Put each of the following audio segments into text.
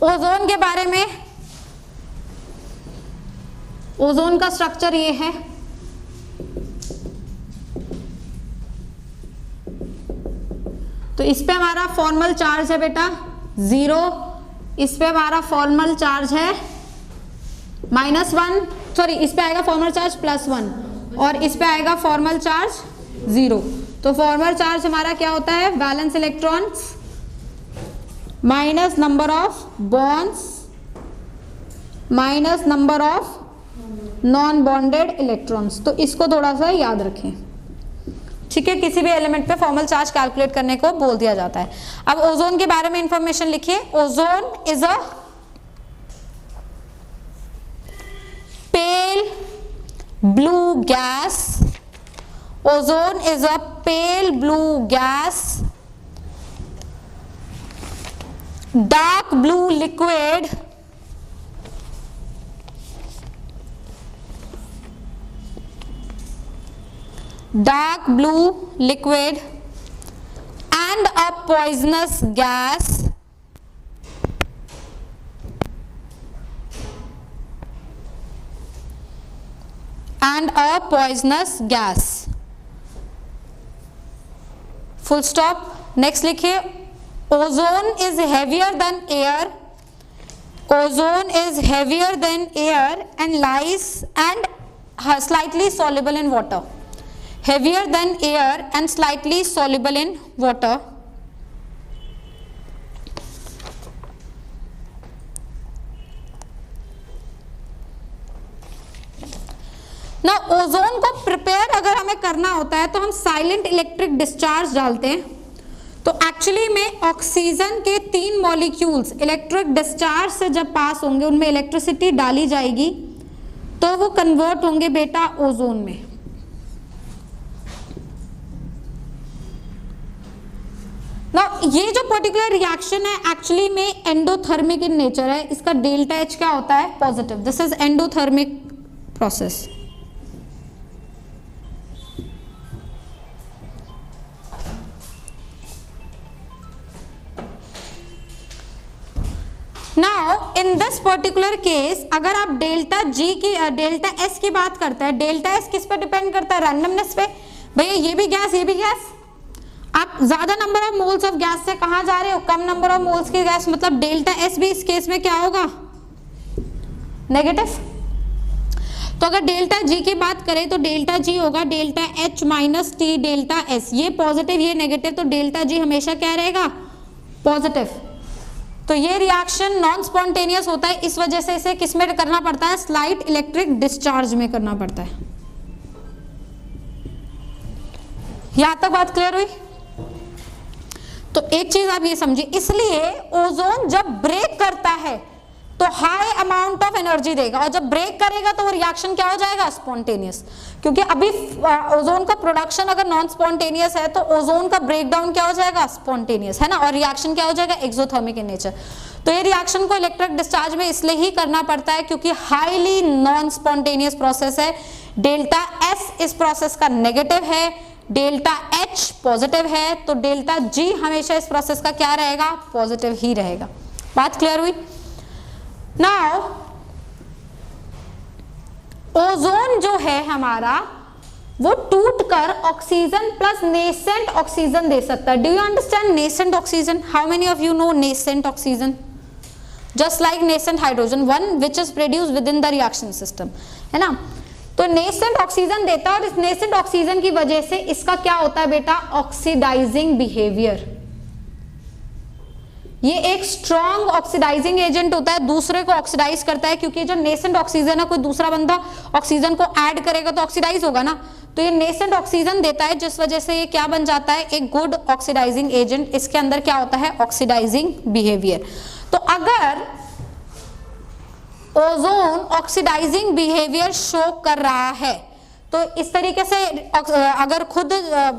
Ozone के बारे में, ओजोन का स्ट्रक्चर ये है। तो इस पे हमारा फॉर्मल चार्ज है बेटा 0, इस पे हमारा फॉर्मल चार्ज है -1, सॉरी इस पे आएगा फॉर्मल चार्ज +1 और इस पे आएगा फॉर्मल चार्ज 0। तो फॉर्मल चार्ज हमारा क्या होता है, valence electrons minus number of bonds minus number of non bonded electrons. तो इसको थोड़ा सा याद रखें, ठीक है। किसी भी एलिमेंट पे फॉर्मल चार्ज कैलकुलेट करने को बोल दिया जाता है। अब ओजोन के बारे में इंफॉर्मेशन लिखिए। Ozone is a pale blue gas, ozone is a pale blue gas, dark blue liquid, dark blue liquid and a poisonous gas full stop। next लिखिए ozone is heavier than air, ozone is heavier than air and lies and slightly soluble in water, heavier than air and slightly soluble in water। ना ozone को prepare अगर हमें करना होता है तो हम साइलेंट इलेक्ट्रिक डिस्चार्ज डालते हैं। तो एक्चुअली में ऑक्सीजन के 3 मॉलिक्यूल्स इलेक्ट्रिक डिस्चार्ज से जब पास होंगे, उनमें इलेक्ट्रिसिटी डाली जाएगी तो वो कन्वर्ट होंगे बेटा ओजोन में। ना ये जो पर्टिकुलर रिएक्शन है एक्चुअली में एंडोथर्मिक इन नेचर है। इसका डेल्टा एच क्या होता है, positive. This is endothermic process. Now in this particular case अगर आप डेल्टा जी की डेल्टा एस की बात करते हैं, डेल्टा एस किस पे डिपेंड करता है, रैंडमनेस पे। भैया ये भी गैस ये भी गैस, आप ज्यादा number of moles of gas से कहां जा रहे हो, कम नंबर ऑफ मोल्स की गैस, मतलब डेल्टा एस भी इस केस में क्या होगा, नेगेटिव। तो अगर डेल्टा जी की बात करें तो डेल्टा जी होगा delta H minus T delta S. ये पॉजिटिव ये नेगेटिव, तो डेल्टा जी हमेशा क्या रहेगा, पॉजिटिव। तो ये रिएक्शन नॉन स्पॉन्टेनियस होता है, इस वजह से इसे किस में करना पड़ता है, स्लाइट इलेक्ट्रिक डिस्चार्ज में करना पड़ता है। यहां तक बात क्लियर हुई। तो एक चीज आप ये समझिए, इसलिए ओजोन जब ब्रेक करता है तो हाई अमाउंट ऑफ एनर्जी देगा, और जब ब्रेक करेगा तो वो रिएक्शन क्या हो जाएगा, स्पॉन्टेनियस। क्योंकि अभी ओजोन का प्रोडक्शन अगर नॉन स्पॉन्टेनियस है तो ओजोन का ब्रेकडाउन क्या हो जाएगा, स्पॉन्टेनियस, है ना, और रिएक्शन क्या हो जाएगा, एक्सोथर्मिक इन नेचर। तो ये रिएक्शन को इलेक्ट्रिक डिस्चार्ज में इसलिए ही करना पड़ता है क्योंकि हाईली नॉन स्पॉन्टेनियस प्रोसेस है। डेल्टा एस इस प्रोसेस का नेगेटिव है, डेल्टा एच पॉजिटिव है, तो डेल्टा जी हमेशा इस प्रोसेस का क्या रहेगा, पॉजिटिव ही रहेगा। बात क्लियर हुई। नाउ ओजोन जो है हमारा वो टूटकर ऑक्सीजन प्लस नेसेंट ऑक्सीजन दे सकता है। Do you understand nascent oxygen? How many of you know nascent oxygen? Just like nascent hydrogen, one which is produced with in the reaction system, है ना। तो नेसेंट ऑक्सीजन देता है और इस nascent oxygen की वजह से इसका क्या होता है बेटा, ऑक्सीडाइजिंग बिहेवियर। ये एक स्ट्रॉन्ग ऑक्सीडाइजिंग एजेंट होता है, दूसरे को ऑक्सीडाइज करता है, क्योंकि जो नेसेंट ऑक्सीजन है कोई दूसरा बंदा ऑक्सीजन को ऐड करेगा तो ऑक्सीडाइज होगा ना। तो ये नेसेंट ऑक्सीजन देता है जिस वजह से ये क्या बन जाता है, एक गुड ऑक्सीडाइजिंग एजेंट। इसके अंदर क्या होता है, ऑक्सीडाइजिंग बिहेवियर। तो अगर ओजोन ऑक्सीडाइजिंग बिहेवियर शो कर रहा है तो इस तरीके से अगर खुद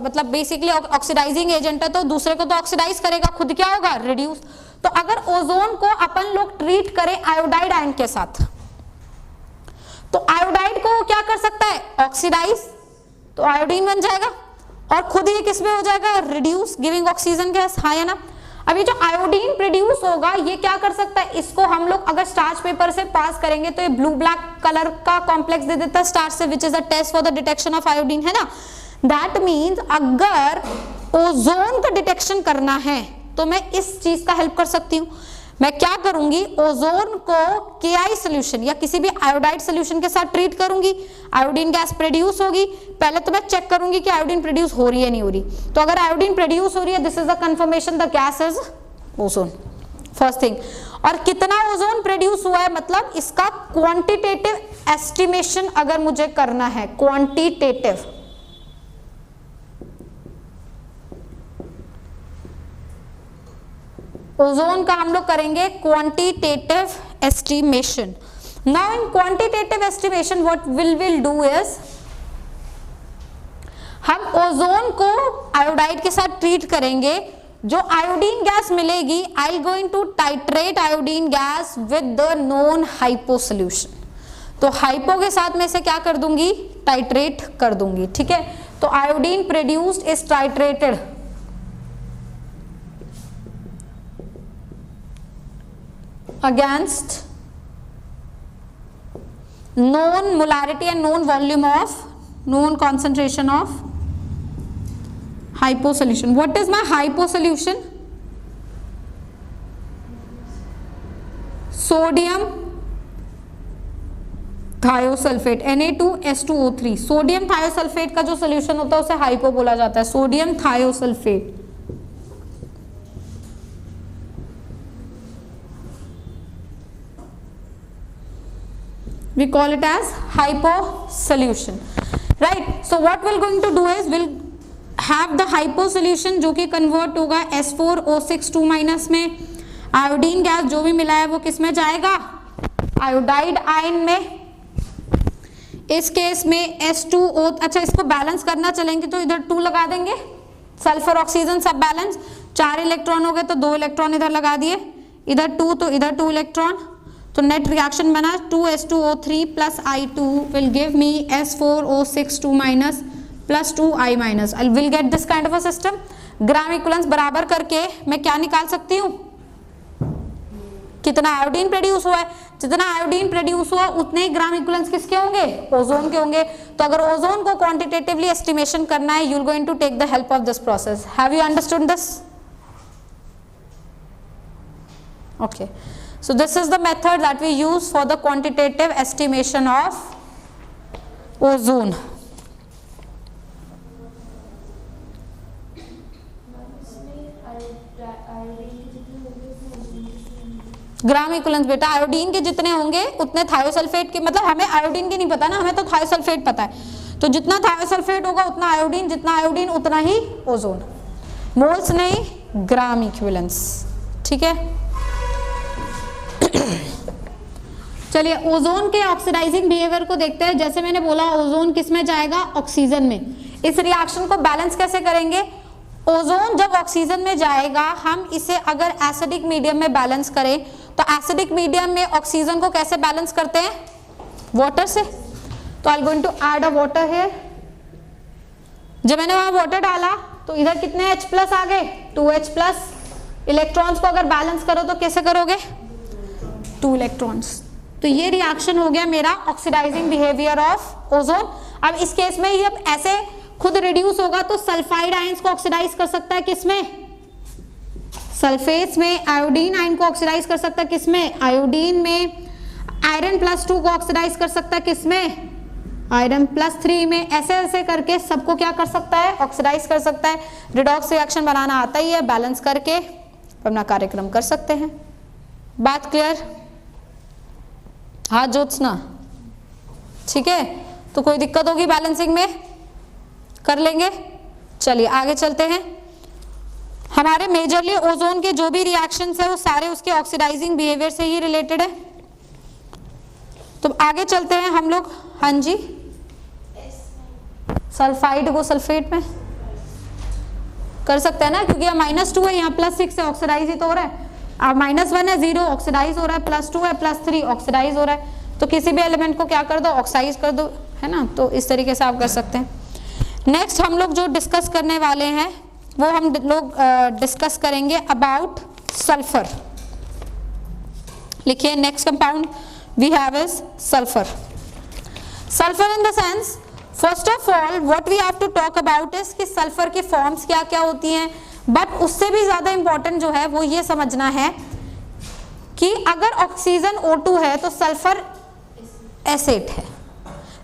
मतलब बेसिकली ऑक्सीडाइजिंग एजेंट है तो दूसरे को तो ऑक्सीडाइज करेगा, खुद क्या होगा, रिड्यूस। तो अगर ओजोन को अपन लोग ट्रीट करें आयोडाइड आयन के साथ तो आयोडाइड को क्या कर सकता है, ऑक्सीडाइज, तो आयोडीन बन जाएगा और खुद ही किस में हो जाएगा, रिड्यूस, गिविंग ऑक्सीजन गैस, हाँ या ना। अब ये जो आयोडीन प्रोड्यूस होगा ये क्या कर सकता है, इसको हम लोग अगर स्टार्च पेपर से पास करेंगे तो ये ब्लू ब्लैक कलर का कॉम्प्लेक्स दे देता है स्टार्च से, which is a test for the detection of iodine, है ना। दैट मीन्स अगर ओजोन का डिटेक्शन करना है तो मैं इस चीज का हेल्प कर सकती हूँ। मैं क्या करूंगी, ओजोन को KI सोल्यूशन या किसी भी आयोडाइड सोल्यूशन के साथ ट्रीट करूंगी, आयोडीन गैस प्रोड्यूस होगी। पहले तो मैं चेक करूंगी कि आयोडीन प्रोड्यूस हो रही है नहीं हो रही, तो अगर आयोडीन प्रोड्यूस हो रही है, this is the confirmation the gas is ozone, first thing. और कितना ओजोन प्रोड्यूस हुआ है, मतलब इसका क्वांटिटेटिव एस्टिमेशन अगर मुझे करना है, क्वांटिटेटिव, ओजोन का हम लोग करेंगे quantitative estimation. Now in quantitative estimation what will do is, हम ओजोन को आयोडाइड के साथ ट्रीट करेंगे, जो आयोडीन गैस मिलेगी I am going to titrate iodine gas with the known hypo solution. तो हाइपो के साथ में से क्या कर दूंगी, टाइट्रेट कर दूंगी, ठीक है। तो iodine produced is titrated against known molarity and known volume of known concentration of hypo solution. What is my hypo solution? Sodium thiosulphate Na2S2O3। Sodium thiosulphate का जो सोल्यूशन होता है उसे हाइपो बोला जाता है, sodium thiosulphate. We call it as hypo solution, right? So what we're going to do is we'll have the hypo solution जो कि कन्वर्ट होगा S4O6 2 माइनस में। आयोडीन गैस जो भी मिला है वो किस में जाएगा, आयोडाइड आयन में। इस केस में S2O, अच्छा इसको बैलेंस करना चलेंगे तो इधर 2 लगा देंगे, सल्फर ऑक्सीजन सब बैलेंस, 4 इलेक्ट्रॉन हो गए तो 2 इलेक्ट्रॉन इधर लगा दिए, इधर 2 तो इधर 2 इलेक्ट्रॉन, तो नेट रिएक्शन बना 2S2O3 plus I2 will give me S4O6 2 minus plus 2I minus. I will get this kind of a system. Gram equivalence बराबर करके मैं क्या निकाल सकती हूँ, कितना आयोडीन प्रोड्यूस हुआ है। जितना आयोडीन प्रोड्यूस हुआ उतने ही ग्राम इक्विवेलेंस किसके होंगे, ओजोन के होंगे। तो अगर ओजोन को क्वांटिटेटिवली एस्टिमेशन करना है, you will going to take the help of this process. Have you understood this? Okay, so this is the method that we use for the quantitative estimation of ozone. Gram equivalence बेटा iodine के जितने होंगे उतने thiosulphate के, मतलब हमें iodine की नहीं पता ना, हमें तो थायोसल्फेट पता है। तो जितना थायोसल्फेट होगा उतना आयोडीन, जितना आयोडीन उतना ही ओजोन। मोल्स नहीं, ग्राम इक्विवेलेंस, ठीक है। चलिए ओजोन के ऑक्सीडाइजिंग बिहेवियर को देखते हैं। जैसे मैंने बोला ओजोन किस में जाएगा, ऑक्सीजन में। इस रिएक्शन को बैलेंस कैसे करेंगे, ओजोन जब ऑक्सीजन में जाएगा, हम इसे अगर एसिडिक मीडियम में बैलेंस करें तो एसिडिक मीडियम में ऑक्सीजन को कैसे बैलेंस करते हैं, वाटर से। तो I am going to add a water here. जब मैंने वहां वाटर डाला तो इधर कितने H प्लस आ गए, 2H प्लस। इलेक्ट्रॉन्स को अगर बैलेंस करो तो कैसे करोगे, 2 इलेक्ट्रॉन्स। तो ये रिएक्शन हो गया मेरा ऑक्सीडाइजिंग बिहेवियर ऑफ ओजोन। अब इस केस में ये ऐसे खुद रिड्यूस होगा तो सल्फाइड आयंस को ऑक्सीडाइज कर सकता है किसमें, सल्फेट्स में। आयोडीन आयन को ऑक्सीडाइज कर सकता है किसमें, आयोडीन में। आयरन प्लस 2 को ऑक्सीडाइज कर सकता है किसमें, आयरन प्लस 3 में। ऐसे ऐसे करके सबको क्या कर सकता है, ऑक्सीडाइज कर सकता है। रिडॉक्स रिएक्शन बनाना आता ही है, बैलेंस करके अपना कार्यक्रम कर सकते हैं। बात क्लियर? हाँ ज्योत्सना, ठीक है। तो कोई दिक्कत होगी बैलेंसिंग में, कर लेंगे। चलिए आगे चलते हैं। हमारे मेजरली ओजोन के जो भी रिएक्शंस है वो सारे उसके ऑक्सीडाइजिंग बिहेवियर से ही रिलेटेड है। तो आगे चलते हैं हम लोग। हाँ जी, सल्फाइड को सल्फेट में कर सकते हैं ना, क्योंकि यहाँ -2 है, यहाँ +6 है, ऑक्सीडाइज ही तो हो रहा है। अब -1 है 0 ऑक्सीडाइज हो रहा है, +2 है +3 ऑक्सीडाइज हो रहा है। तो किसी भी एलिमेंट को क्या कर दो, ऑक्साइज कर दो, है ना। तो इस तरीके से आप कर सकते हैं। नेक्स्ट हम लोग जो डिस्कस करने वाले हैं वो हम लोग डिस्कस करेंगे अबाउट सल्फर। लिखिए next compound we have is sulphur. Sulphur in the sense, first of all what we have to talk about is कि सल्फर के फॉर्म्स क्या क्या होती हैं, बट उससे भी ज्यादा इंपॉर्टेंट जो है वो ये समझना है कि अगर ऑक्सीजन O2 है तो सल्फर एसिड है।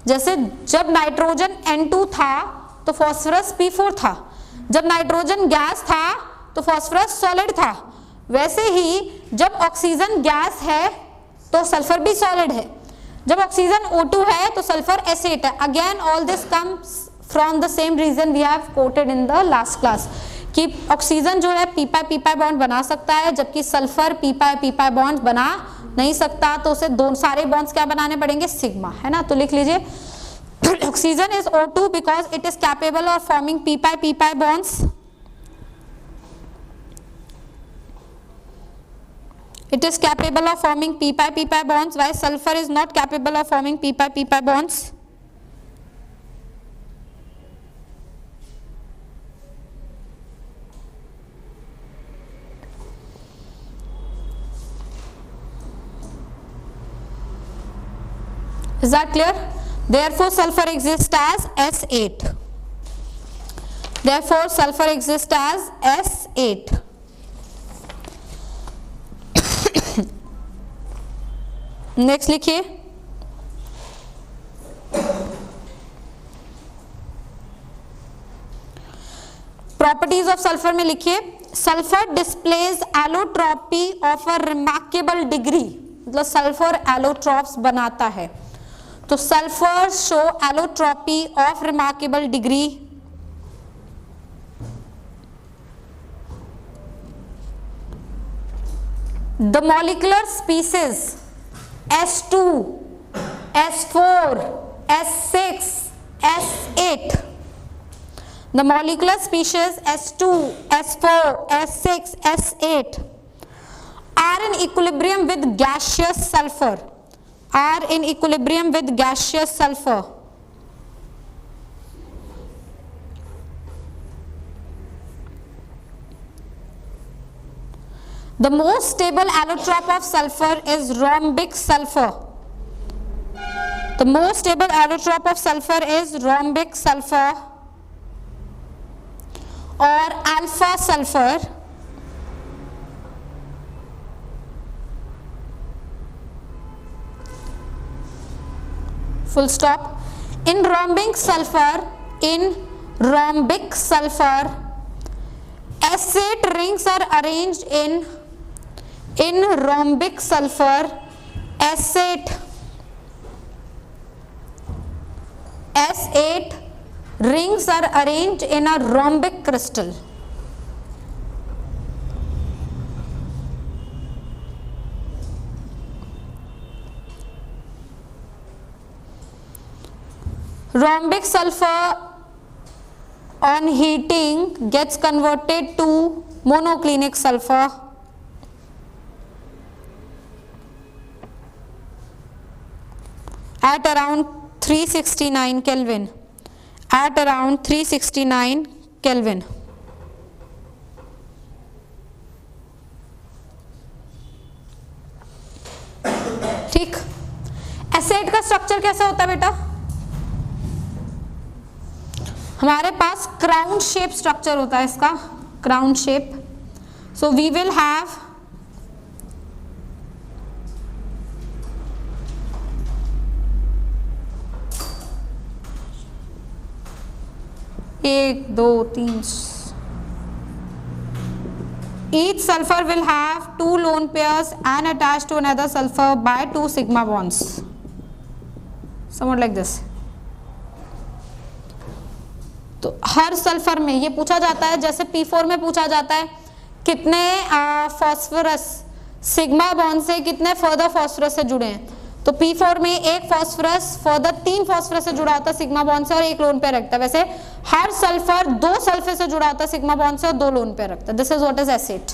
जैसे जब नाइट्रोजन N2 था तो फास्फोरस P4 था, जब नाइट्रोजन गैस था तो फास्फोरस सॉलिड था, वैसे ही जब ऑक्सीजन गैस है तो सल्फर भी सॉलिड है, जब ऑक्सीजन O2 है तो सल्फर एसिड है। Again all this comes from the same reason we have quoted in the last class कि ऑक्सीजन जो है पी पाई बॉन्ड बना सकता है, जबकि सल्फर पी पाई बॉन्ड बना नहीं सकता, तो उसे दो सारे बॉन्ड्स क्या बनाने पड़ेंगे, सिग्मा, है ना। तो लिख लीजिए oxygen is O2 because it is capable of forming P pi bonds. It is capable of forming p pi bonds, while sulfur is not capable of forming p pi bonds. Is that clear? Therefore sulfur exists as S8. Therefore sulfur exists as S8. Next लिखिए properties of sulphur में लिखिए sulphur displays allotropy of a remarkable degree, मतलब sulphur allotropes बनाता है, तो sulphur show allotropy of remarkable degree. The molecular species S2, S4, S6, S8. The molecular species S2, S4, S6, S8 are in equilibrium with gaseous sulfur. Are in equilibrium with gaseous sulfur. The most stable allotrope of sulfur is rhombic sulfur. The most stable allotrope of sulfur is rhombic sulfur or alpha sulfur. Full stop. In rhombic sulfur, S8 rings are arranged in rhombic sulfur. S8 rings are arranged in a rhombic crystal. Rhombic sulfur on heating gets converted to monoclinic sulfur. At around 369 Kelvin. At around 369 Kelvin. ठीक, acid का structure कैसा होता है बेटा? हमारे पास crown shape structure होता है इसका, crown shape. So we will have एक दो तीन, each sulfur will have 2 lone pairs and attached to another sulfur by 2 sigma bonds, somewhat like this. तो हर सल्फर में ये पूछा जाता है, जैसे P4 में पूछा जाता है कितने फॉस्फोरस सिग्मा बॉन्ड से कितने फर्दर फॉस्फोरस से जुड़े हैं, तो P4 में एक फॉस्फोरस फर्दर 3 फॉस्फोरस से जुड़ा होता है सिग्मा बॉन्ड से और 1 लोन पेयर रखता है. वैसे हर सल्फर 2 सल्फर से जुड़ा होता है सिग्मा बॉन्ड से और 2 लोन पेयर रखता है. This is what is acid.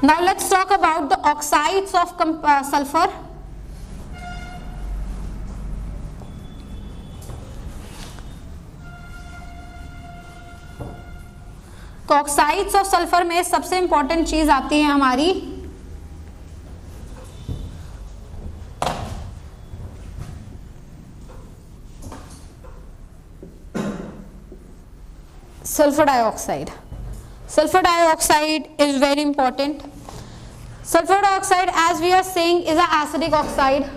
Now let's talk about the oxides of sulfur. तो ऑक्साइड्स ऑफ सल्फर में सबसे इंपॉर्टेंट चीज आती है हमारी sulfur dioxide. Sulfur dioxide is very important. Sulfur dioxide, as we are saying, is an acidic oxide.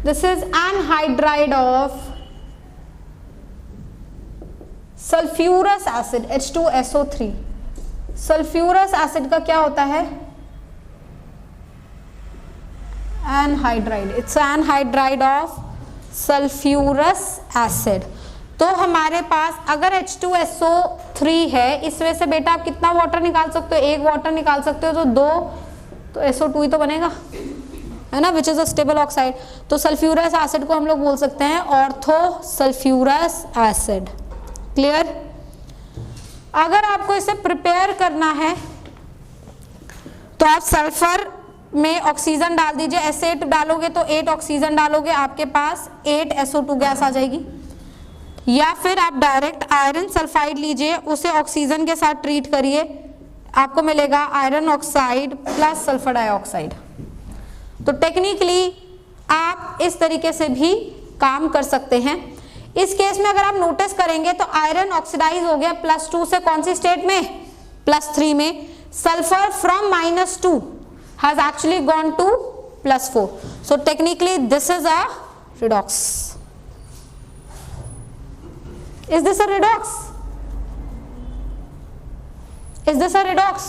This is anhydride of sulfurous acid H2SO3. sulfurous acid का क्या होता है? Anhydride. It's anhydride of sulphurous acid. तो हमारे पास अगर H2SO3 है, इसमें से बेटा आप कितना वाटर निकाल सकते हो? एक वाटर निकाल सकते हो, तो दो, तो SO2 ही तो बनेगा, है ना, विच इज अ स्टेबल ऑक्साइड. तो सल्फ्यूरस एसिड को हम लोग बोल सकते हैं ऑर्थो सल्फ्यूरस एसिड. क्लियर? अगर आपको इसे प्रिपेयर करना है तो आप सल्फर में ऑक्सीजन डाल दीजिए. S8 डालोगे तो 8 ऑक्सीजन डालोगे, आपके पास 8 SO2 गैस आ जाएगी. या फिर आप डायरेक्ट आयरन सल्फाइड लीजिए, उसे ऑक्सीजन के साथ ट्रीट करिए, आपको मिलेगा iron oxide plus sulphur dioxide. तो टेक्निकली आप इस तरीके से भी काम कर सकते हैं. इस केस में अगर आप नोटिस करेंगे तो आयरन ऑक्सीडाइज हो गया +2 से कौन सी स्टेट में? +3 में. Sulphur from -2 has actually gone to +4. So technically this is a redox. Is this a redox? Is this a redox?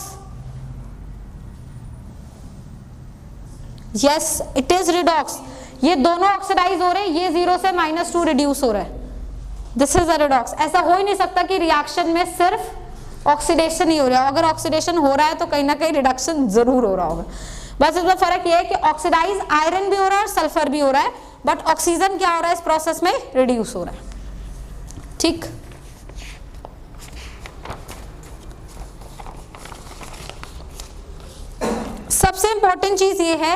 Yes, it is redox. ये दोनों ऑक्सीडाइज हो रहे हैं, ये 0 से -2 रिड्यूस हो रहा है. This is a redox. ऐसा हो ही नहीं सकता कि रिएक्शन में सिर्फ ऑक्सीडेशन ही हो रहा है. अगर ऑक्सीडेशन हो रहा है तो कहीं ना कहीं रिडक्शन जरूर हो रहा होगा. बस इसमें फर्क ये है कि ऑक्सीडाइज आयरन भी हो रहा है और सल्फर भी हो रहा है, बट ऑक्सीजन क्या हो रहा है इस प्रोसेस में? रिड्यूस हो रहा है. ठीक. सबसे इंपॉर्टेंट चीज ये है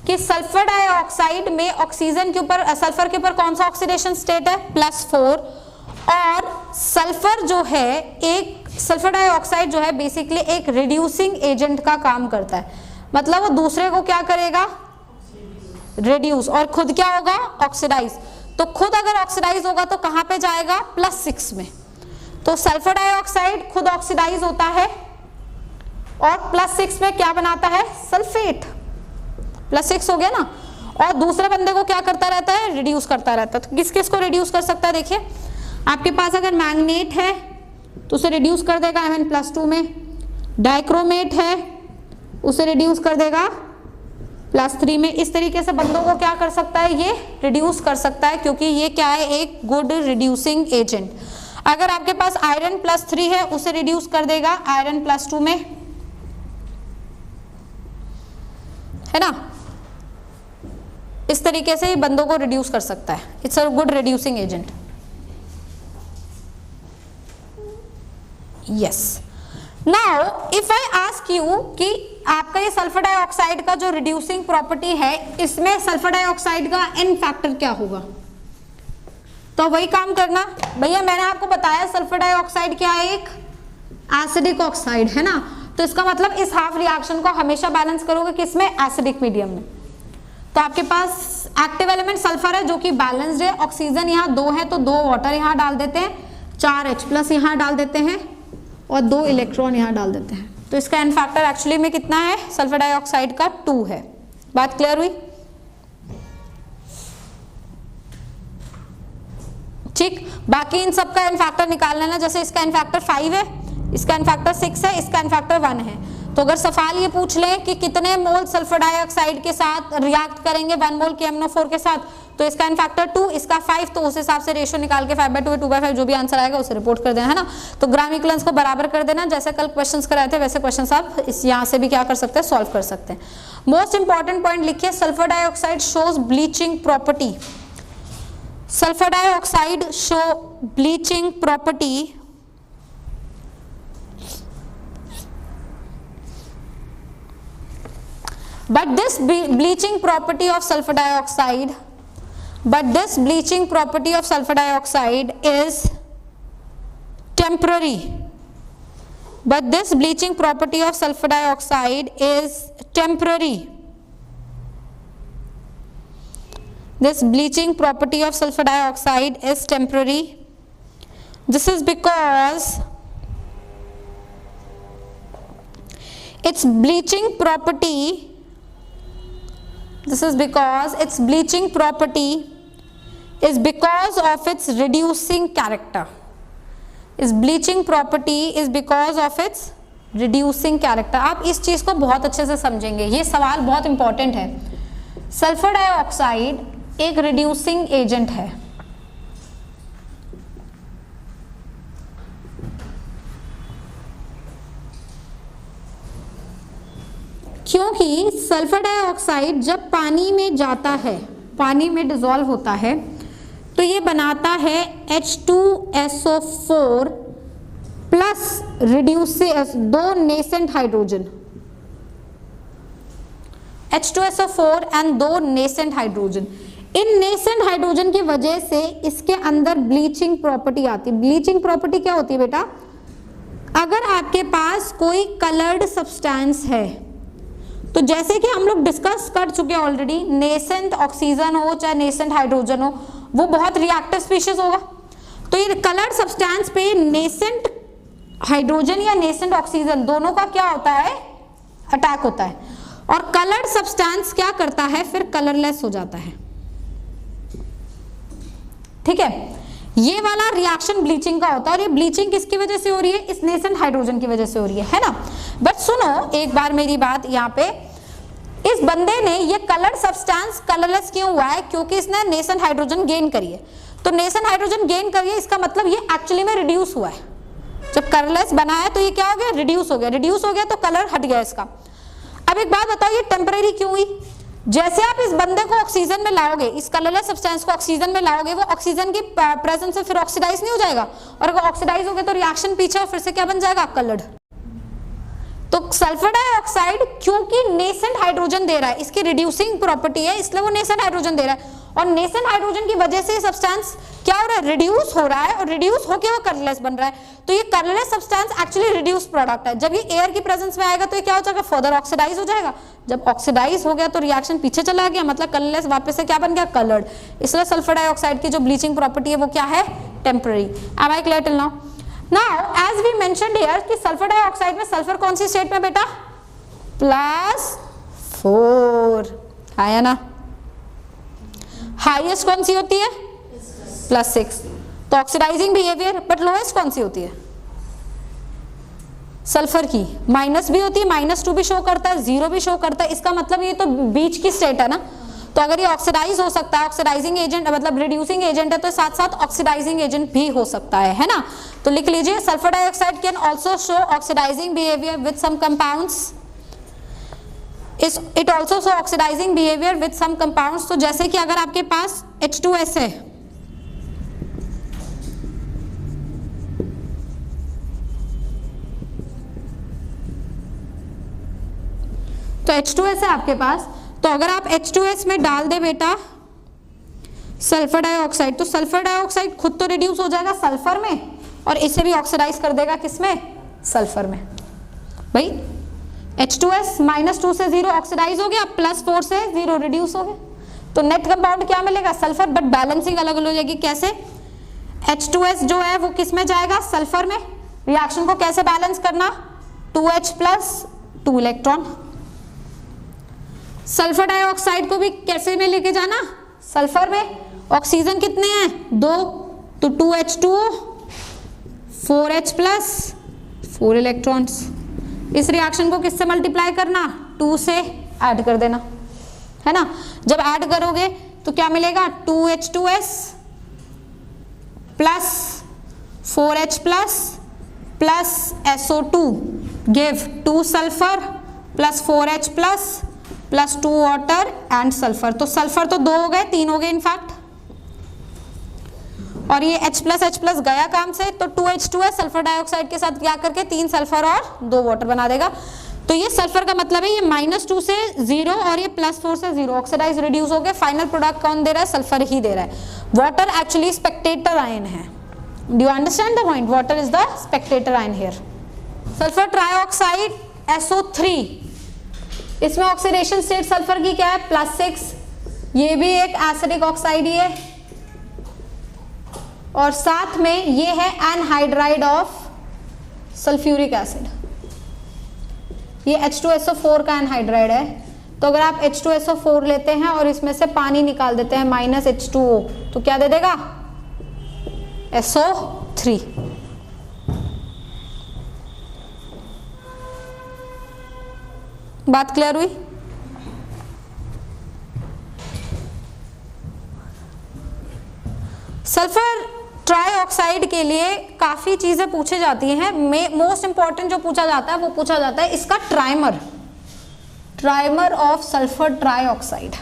कि सल्फर डाइऑक्साइड में ऑक्सीजन के ऊपर, सल्फर के ऊपर कौन सा ऑक्सीडेशन स्टेट है? +4. और सल्फर जो है, एक सल्फर डाइऑक्साइड जो है बेसिकली एक रिड्यूसिंग एजेंट का काम करता है. मतलब वो दूसरे को क्या करेगा? रिड्यूस, और खुद क्या होगा? ऑक्सीडाइज. तो खुद अगर ऑक्सीडाइज होगा तो कहां पे जाएगा? +6 में. तो सल्फर डाइऑक्साइड खुद ऑक्सीडाइज होता है और +6 में क्या बनाता है? सल्फेट. +6 हो गया ना. और दूसरे बंदे को क्या करता रहता है? रिड्यूस करता रहता है. तो किस किस को रिड्यूस कर सकता है? देखिए, आपके पास अगर मैग्नेट है तो उसे रिड्यूस कर देगा Mn+2 में. डाइक्रोमेट है उसे रिड्यूस कर देगा +3 में. इस तरीके से बंदों को क्या कर सकता है? ये रिड्यूस कर सकता है, क्योंकि ये क्या है? एक गुड रिड्यूसिंग एजेंट. अगर आपके पास आयरन +3 है, उसे रिड्यूस कर देगा आयरन +2 में, है ना. इस तरीके से बंदों को रिड्यूस कर सकता है. It's a good reducing agent. Yes. Now if I ask you कि आपका ये सल्फर डाइऑक्साइड का जो रिड्यूसिंग प्रॉपर्टी है, इसमें सल्फर डाइऑक्साइड का n फैक्टर क्या होगा? तो वही काम करना भैया. मैंने आपको बताया सल्फर डाइऑक्साइड क्या है? एक एसिडिक ऑक्साइड, है ना. तो इसका मतलब इस हाफ रिएक्शन को हमेशा बैलेंस करोगे किसमें? एसिडिक मीडियम में. तो आपके पास एक्टिव एलिमेंट सल्फर है जो कि बैलेंस्ड है. ऑक्सीजन यहाँ 2 है तो 2 वाटर यहाँ डाल देते हैं, 4 H+ यहाँ डाल देते हैं और 2 इलेक्ट्रॉन यहाँ डाल देते हैं. तो इसका n फैक्टर एक्चुअली में कितना है? सल्फर डाइऑक्साइड का 2 है. बात क्लियर हुई? ठीक. बाकी इन सबका n फैक्टर निकाल लेना. जैसे इसका n फैक्टर 5 है, इसका n फैक्टर 6 है, इसका n फैक्टर 1 है. तो अगर सवाल ये पूछ ले कि कितने मोल सल्फर डाइऑक्साइड के साथ रिएक्ट करेंगे 1 मोल KMnO4 के साथ, तो इसका n फैक्टर 2, इसका 5, तो उस हिसाब से रेशियो निकाल के 5/2 या 2/5 जो भी आंसर आएगा उसे रिपोर्ट कर देना, है ना. तो ग्राम इक्विवेलेंस को बराबर कर देना. जैसे कल क्वेश्चंस कराए थे वैसे क्वेश्चंस आप इस यहाँ से भी क्या कर सकते हैं? सॉल्व कर सकते हैं. मोस्ट इंपॉर्टेंट पॉइंट लिखिए, sulphur dioxide shows bleaching property. Sulphur dioxide show bleaching property but this bleaching property of sulfur dioxide but this bleaching property of sulfur dioxide is temporary. But this bleaching property of sulfur dioxide is temporary. This bleaching property of sulfur dioxide is temporary. This is because its bleaching property, this is because its bleaching property is because of its reducing character. Its bleaching property is because of its reducing character. आप इस चीज को बहुत अच्छे से समझेंगे, ये सवाल बहुत इंपॉर्टेंट है। सल्फर डाइऑक्साइड एक रिड्यूसिंग एजेंट है। क्योंकि सल्फर डाइऑक्साइड जब पानी में जाता है, पानी में डिसॉल्व होता है, तो ये बनाता है H2SO4 प्लस रिड्यूस दो नेसेंट हाइड्रोजन, H2SO4 एंड दो नेसेंट हाइड्रोजन। इन नेसेंट हाइड्रोजन की वजह से इसके अंदर ब्लीचिंग प्रॉपर्टी आती है। ब्लीचिंग प्रॉपर्टी क्या होती है बेटा? अगर आपके पास कोई कलर्ड सब्सटेंस है, तो जैसे कि हम लोग डिस्कस कर चुके हैं ऑलरेडी, नेसेंट ऑक्सीजन हो चाहे नेसेंट हाइड्रोजन हो, वो बहुत रिएक्टिव स्पीशीज होगा। तो ये कलर्ड सब्सटेंस पे नेसेंट हाइड्रोजन या नेसेंट ऑक्सीजन दोनों का क्या होता है? अटैक होता है। और कलर्ड सब्सटेंस क्या करता है? फिर कलरलेस हो जाता है। ठीक है, ये वाला रिएक्शन ब्लीचिंग का होता है। और ये ब्लीचिंग किसकी वजह से हो रही है? इस नेसेंट हाइड्रोजन की वजह से हो रही है ना। बट सुनो एक बार मेरी बात, यहाँ पे इस बंदे ने ये कलर्ड सब्सटेंस कलरलेस क्यों हुआ है? क्योंकि इसने नेसेंट हाइड्रोजन गेन करी है। तो नेसेंट हाइड्रोजन गेन करी है, इसका मतलब ये एक्चुअली में रिड्यूस हुआ है। जब कलरलेस बना है तो ये क्या हो गया? रिड्यूस हो गया। रिड्यूस हो गया तो कलर हट गया इसका। अब एक बात बताओ, ये टेम्परेरी क्यों हुई? जैसे आप इस बंदे को ऑक्सीजन में लाओगे, इस कलरलेस सब्सटेंस को ऑक्सीजन में लाओगे, वो ऑक्सीजन की प्रेजेंस से फिर ऑक्सीडाइज नहीं हो जाएगा? और अगर ऑक्सीडाइज हो गया तो रिएक्शन पीछे और फिर से क्या बन जाएगा? कलर्ड। तो सल्फर डाइऑक्साइड क्योंकि नेसेंट हाइड्रोजन दे रहा है, इसकी रिड्यूसिंग प्रॉपर्टी है, इसलिए वो नेसेंट हाइड्रोजन दे रहा है। और नेसेंट हाइड्रोजन की वजह से सब्सटेंस क्या हो रहा है? रिड्यूस हो रहा है। और रिड्यूस होकर वो कलरलेस बन रहा है। तो ये colourless substance actually reduce product है। जब ये एयर की प्रेजेंस में आएगा तो ये क्या हो जाएगा? फर्दर ऑक्सीडाइज हो जाएगा। जब ऑक्सीडाइज हो गया तो रिएक्शन पीछे चला गया, मतलब कलरलेस वापस से क्या बन गया? कलर्ड। इसलिए सल्फर डाइऑक्साइड की जो ब्लीचिंग प्रॉपर्टी है वो क्या है? Temporary. Am I clear till now? Now as we mentioned here कि सल्फर डाइऑक्साइड में सल्फर कौन सी स्टेट में बेटा? +4 आया ना। हाईएस्ट कौन सी होती है? +6। तो ऑक्सीडाइजिंग बिहेवियर, बट लोएस्ट कौन सी होती है? सल्फर की माइनस भी होती है, -2 भी शो करता है, 0 भी शो करता है। इसका मतलब ये तो बीच की स्टेट है ना। तो अगर ये ऑक्सीडाइज हो सकता है, ऑक्सीडाइजिंग एजेंट मतलब रिड्यूसिंग एजेंट है, तो साथ साथ ऑक्सीडाइजिंग एजेंट भी हो सकता है ना। तो लिख लीजिए, sulphur dioxide can also show oxidising behaviour with some compounds. It also show oxidising behaviour with some compounds. तो जैसे कि अगर आपके पास H2S है, तो H2S है आपके पास, तो अगर आप H2S में डाल दे बेटा सल्फर डाइऑक्साइड, तो सल्फर डाइऑक्साइड खुद तो रिड्यूस हो जाएगा सल्फर में, और इसे भी ऑक्सीडाइज कर देगा किसमें? सल्फर में। भाई H2S -2 से 0 ऑक्सीडाइज हो गया, +4 से 0 रिड्यूस हो गया। तो नेट कंपाउंड क्या मिलेगा? सल्फर। बट बैलेंसिंग अलग अलग हो जाएगी। कैसे? H2S जो है वो किस में जाएगा? सल्फर में। रिएक्शन को कैसे बैलेंस करना? 2H + 2 electron. सल्फर डाइऑक्साइड को भी कैसे में लेके जाना? सल्फर में। ऑक्सीजन कितने हैं? 2, तो 2H2O, 4H + 4 इलेक्ट्रॉन्स। इस रिएक्शन को किससे मल्टीप्लाई करना? 2 से ऐड कर देना, है ना। जब ऐड करोगे तो क्या मिलेगा? 2H2S + 4H + SO2 give 2 sulphur + 4H + 2 water and sulphur. तो सल्फर तो 2 हो गए, 3 हो गए इनफैक्ट, और ये H + गया काम से, तो 2H2 है, सल्फर डाइऑक्साइड के साथ क्या करके 3 सल्फर और 2 वाटर बना देगा। तो ये सल्फर का मतलब है ये -2 से 0 और ये +4 से 0 ऑक्सीडाइज रिड्यूस हो गए। फाइनल प्रोडक्ट कौन दे रहा है? सल्फर ही दे रहा है। वाटर एक्चुअली स्पेक्टेटर आयन है। Do you understand the point? Water is the Spectator ion here. Sulphur trioxide SO3, इसमें ऑक्सीडेशन स्टेट सल्फर की क्या है? +6। ये भी एक एसिडिक ऑक्साइड ही है और साथ में ये है एनहाइड्राइड ऑफ सल्फ्यूरिक एसिड। ये H2SO4 का एनहाइड्राइड है। तो अगर आप H2SO4 लेते हैं और इसमें से पानी निकाल देते हैं -H2O, तो क्या दे देगा? SO3। बात क्लियर हुई? सल्फर ट्राइऑक्साइड के लिए काफी चीजें पूछी जाती हैं। मोस्ट इंपॉर्टेंट जो पूछा जाता है वो पूछा जाता है इसका trimer of sulphur trioxide.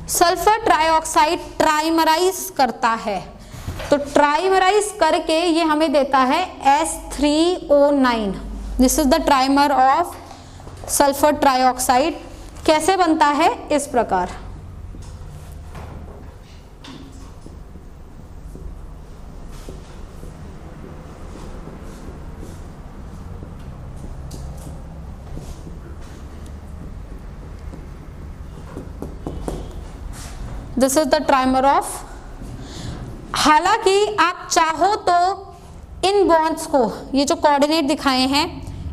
Sulphur trioxide trimerise करता है, तो ट्राइमराइज करके ये हमें देता है S3O9। This is the trimer of sulphur trioxide. कैसे बनता है? इस प्रकार। This is the trimer of. हालांकि आप चाहो तो इन बॉन्ड्स को, ये जो कोऑर्डिनेट दिखाए हैं,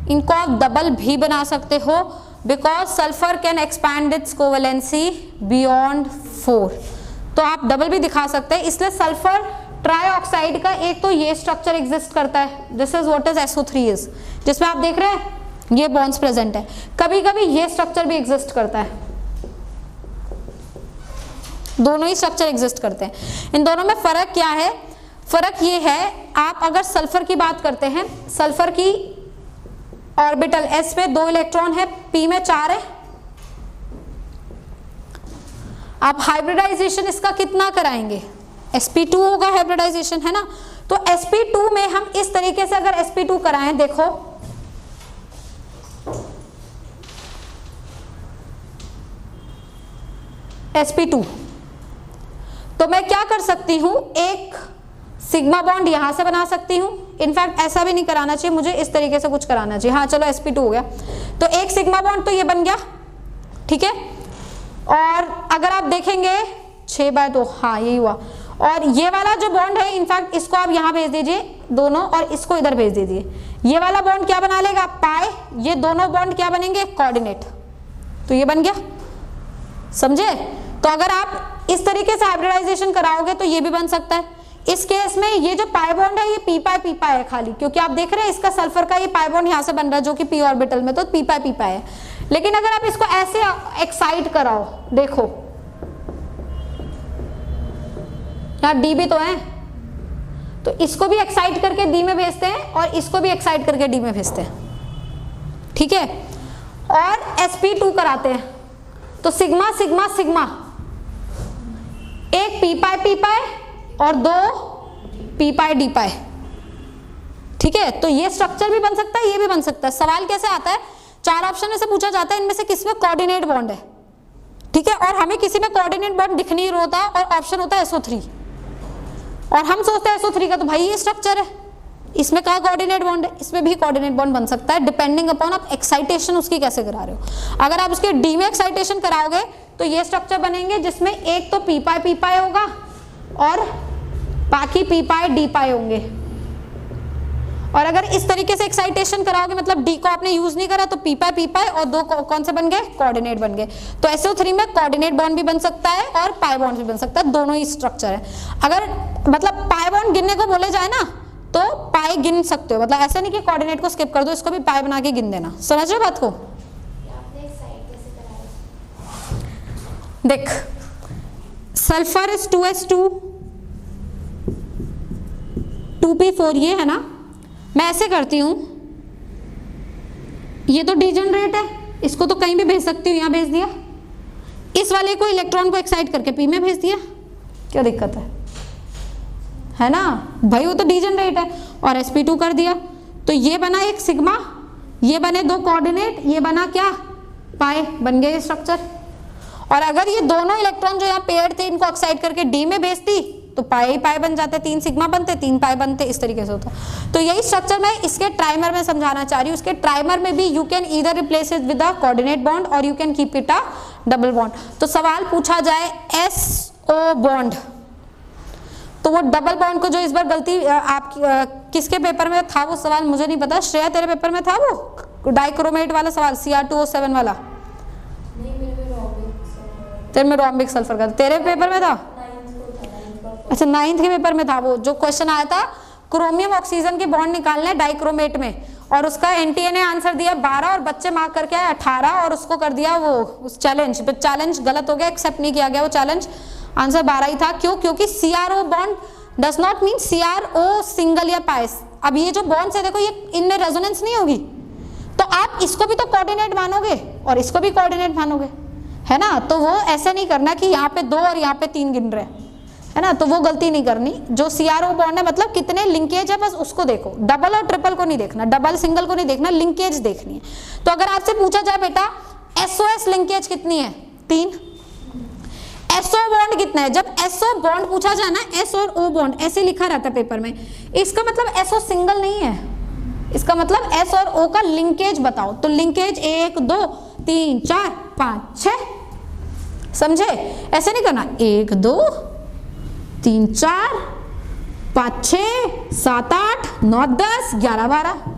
इनको आप डबल भी बना सकते हो, because sulphur can expand it's covalency beyond 4। तो आप डबल भी दिखा सकते हैं। इसलिए सल्फर ट्राइऑक्साइड का एक तो ये स्ट्रक्चर एग्जिस्ट करता है, this is what is SO3 is, जिसमें आप देख रहे हैं ये बॉन्ड्स प्रेजेंट है। कभी कभी ये स्ट्रक्चर भी एग्जिस्ट करता है, दोनों ही स्ट्रक्चर एग्जिस्ट करते हैं। इन दोनों में फर्क क्या है? फर्क ये है, आप अगर सल्फर की बात करते हैं, सल्फर की ऑर्बिटल S में 2 इलेक्ट्रॉन है, P में 4 है। आप हाइब्रिडाइजेशन इसका कितना कराएंगे? sp2 होगा हाइब्रिडाइजेशन, है ना। तो sp2 में हम इस तरीके से अगर sp2 कराएं, देखो sp2, तो मैं क्या कर सकती हूं? एक सिग्मा बॉन्ड यहां से बना सकती हूं। इनफैक्ट ऐसा भी नहीं कराना चाहिए, मुझे इस तरीके से कुछ कराना चाहिए। हाँ चलो sp2 हो गया, तो एक सिग्मा बॉन्ड तो ये बन गया, ठीक है। और अगर आप देखेंगे 6/2, हाँ यही हुआ। और ये वाला जो बॉन्ड है, इनफैक्ट इसको आप यहाँ भेज दीजिए दोनों, और इसको इधर भेज दीजिए। ये वाला बॉन्ड क्या बना लेगा? पाई। ये दोनों बॉन्ड क्या बनेंगे? कोऑर्डिनेट। तो ये बन गया, समझे। तो अगर आप इस तरीके से हाइब्रिडाइजेशन कराओगे तो ये भी बन सकता है। इस केस में ये जो पाई बॉन्ड है ये पी पाई है खाली, क्योंकि आप देख रहे हैं इसका सल्फर का ये पाई बॉन्ड यहाँ से बन रहा है जो कि p ऑर्बिटल में, तो पी पाई है। लेकिन अगर आप इसको ऐसे एक्साइट कराओ, देखो यहाँ d भी तो है, तो इसको भी एक्साइट करके d में भेजते हैं और इसको भी एक्साइट करके d में भेजते हैं, ठीक है। और sp2 कराते हैं, तो सिग्मा सिग्मा सिग्मा, एक पी पाई और 2 पी पाई डी पाई, ठीक है। तो ये स्ट्रक्चर भी बन सकता है, ये भी बन सकता है। सवाल कैसे आता है? 4 ऑप्शन में से पूछा जाता है, इनमें से किसमें कोऑर्डिनेट बॉन्ड है, ठीक है। और हमें किसी में कोऑर्डिनेट बॉन्ड दिख नहीं रहा होता और ऑप्शन होता है SO3, और हम सोचते हैं SO3 का तो भाई ये स्ट्रक्चर है, इसमें कहाँ कोऑर्डिनेट बॉन्ड है? इसमें भी कोऑर्डिनेट बॉन्ड बन सकता है, डिपेंडिंग अपॉन आप एक्साइटेशन उसकी कैसे करा रहे हो। अगर आप उसके डी में एक्साइटेशन कराओगे तो ये स्ट्रक्चर बनेंगे, जिसमें एक तो पी पाई होगा और बाकी पी पाई डी पाई होंगे। और अगर इस तरीके से एक्साइटेशन कराओगे, मतलब डी को आपने यूज नहीं करा, तो पी पाई और 2 कौन से बन गए? कोऑर्डिनेट बन गए। तो SO3 में कोऑर्डिनेट बॉन्ड भी बन सकता है और पाई बॉन्ड भी बन सकता है, दोनों ही स्ट्रक्चर है। अगर मतलब पाई बॉन्ड गिनने को बोले जाए ना, तो पाई गिन सकते हो, मतलब ऐसा नहीं कि कोऑर्डिनेट को स्किप कर दो, इसको भी पाई बना के गिन देना। समझ रहे हो बात को? देख, सल्फर इज 2s2 2p4, ये है ना। मैं ऐसे करती हूं, ये तो डिजनरेट है, इसको तो कहीं भी भेज सकती हूँ, यहां भेज दिया। इस वाले को इलेक्ट्रॉन को एक्साइट करके पी में भेज दिया, क्या दिक्कत है ना भाई, वो तो डीजनरेट है। और sp2 कर दिया, तो ये बना एक सिग्मा, ये बने दो कोऑर्डिनेट, ये बना क्या पाई, बन गए स्ट्रक्चर। और अगर ये दोनों इलेक्ट्रॉन जो यहाँ पेयर थे इनको ऑक्साइड करके डी में भेजती तो पाई पाई बन जाते, 3 सिग्मा बनते, 3 पाई बनते, इस तरीके से होता। तो यही स्ट्रक्चर मैं इसके ट्राइमर में समझाना चाह रही हूँ। इसके ट्राइमर में भी you can either replace it with a coordinate bond और you can keep it a double bond. तो सवाल पूछा जाए SO बॉन्ड, तो वो डबल बॉन्ड को जो इस बार गलती आप किसके पेपर में था वो सवाल मुझे नहीं पता, श्रेया तेरे पेपर में था वो डाइक्रोमेट वाला सवाल, Cr2O7 वाला? तेरे में रोम्बिक सल्फर का, तेरे पेपर में था? अच्छा 9th के पेपर में था वो, जो क्वेश्चन आया था क्रोमियम ऑक्सीजन के बॉन्ड निकालने डाइक्रोमेट में, और उसका एनटीए ने आंसर दिया 12 और बच्चे मार्क करके आए 18 और उसको कर दिया वो उस चैलेंज पे, चैलेंज गलत हो गया, एक्सेप्ट नहीं किया गया वो चैलेंज, आंसर 12 ही था। क्यों? क्योंकि CRO bond does not mean CRO single या पाइस। अब ये जो बॉन्ड्स है देखो, ये इनमें रेजोनेंस नहीं होगी, तो आप इसको भी तो कोऑर्डिनेट मानोगे और इसको भी कोऑर्डिनेट मानोगे, है ना। तो वो ऐसे नहीं करना कि यहाँ पे 2 और यहाँ पे 3 गिन रहे, है ना, तो वो गलती नहीं करनी। जो CRO बॉन्ड है मतलब कितने लिंकेज है बस उसको देखो, डबल और ट्रिपल को नहीं देखना, डबल सिंगल को नहीं देखना, लिंकेज देखनी है। तो अगर आपसे पूछा जाए बेटा SOS लिंकेज कितनी है, 3, SO बॉन्ड कितना है, जब SO बॉन्ड पूछा जाए ना, S और O बॉन्ड ऐसे लिखा रहता है पेपर में, इसका मतलब SO सिंगल नहीं है, इसका मतलब S और O का लिंकेज बताओ। तो लिंकेज 1 2 3 4 5 6, समझे, ऐसे नहीं करना 1 2 3 4 5 6 7 8 9 10 11 12,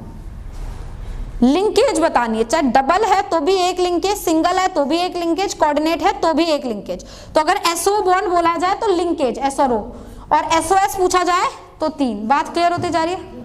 लिंकेज बतानी है, चाहे डबल है तो भी एक लिंकेज, सिंगल है तो भी एक लिंकेज, कोऑर्डिनेट है तो भी एक लिंकेज। तो अगर SO बॉन्ड बोला जाए तो लिंकेज S और O, और SOS पूछा जाए तो 3। बात क्लियर होती जा रही है?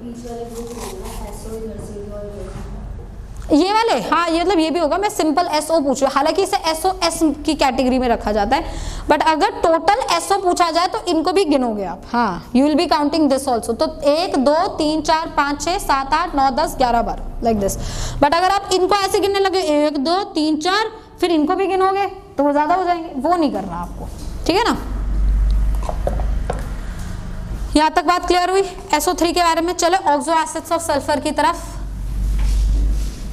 ये वाले, हाँ ये मतलब ये भी होगा, मैं सिंपल SO पूछ रही हूँ, हालांकि इसे SOS की कैटेगरी में रखा जाता है, बट अगर टोटल SO पूछा जाए तो इनको भी गिनोगे आप, हाँ you will be counting this also. तो 1 2 3 4 5 6 7 8 9 10 11 12 लाइक दिस। बट अगर आप इनको ऐसे गिनने लगे 1 2 3 4 फिर इनको भी गिनोगे तो वो ज्यादा हो जाएंगे, वो नहीं करना आपको, ठीक है ना। यहाँ तक बात क्लियर हुई SO3 के बारे में। चलो ऑक्सो एसिड्स ऑफ सल्फर की तरफ।